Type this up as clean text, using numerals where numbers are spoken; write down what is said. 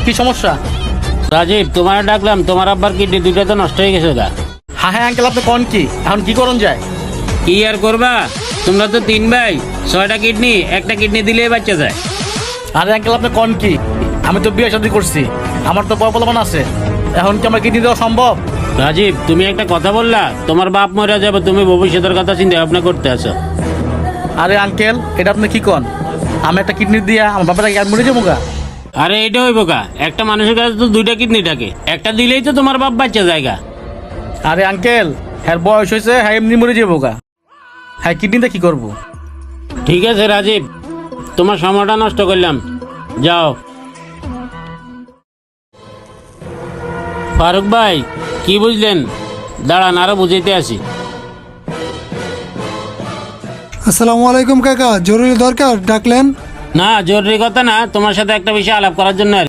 কি সমস্যা? রাজীব, তোমার ডাকলাম, তোমার আব্বার কিডনি দুইটা তো নষ্ট হয়ে গেছে গা। হ্যাঁ আঙ্কেল, আপনি কোন কি এখন কি করুন যায়? কি আর করবা, তোমরা তো 3 ভাই, 6টা কিডনি, একটা কিডনি দিলেই বাচ্চা যায়। আরে আঙ্কেল, আপনি কোন কি? আমি তো বিয়ে শাদী করছি, আমার তো প্রবলেম আছে। এখন কি আমার কিডনি দেওয়া সম্ভব? রাজীব, তুমি একটা কথা বললা, তোমার বাপ মরে যাবে, তুমি ভবিষ্যতের কথা চিন্তা ভাবনা করতে আছো। আরে আঙ্কেল, এটা আপনি কি কন? আমি একটা কিডনি দিয়া আমার বাবাটা কি মরে যাবো গা? আরে এটা হইব কা, একটা মানুষের কাছে তো 2টা কিডনি থাকে, একটা দিলেই তো তোমার বাপ বাচ্চা জায়গা। আরে আঙ্কেল, হ্যাঁ বয়স হয়েছে, হ্যাঁ এমনি মরে যাবো গা। হ্যাঁ কিডনিটা কি করবো? ঠিক আছে রাজীব, তোমার সময়টা নষ্ট করলাম, যাও। ফারুক ভাই, কি বুঝলেন? দাঁড়ান, আরো বুঝাইতে আসি। আসসালামু আলাইকুম কাকা, জরুরি দরকার ডাকলেন? না, জরুরি কথা না, তোমার সাথে একটা বিষয় আলাপ করার জন্য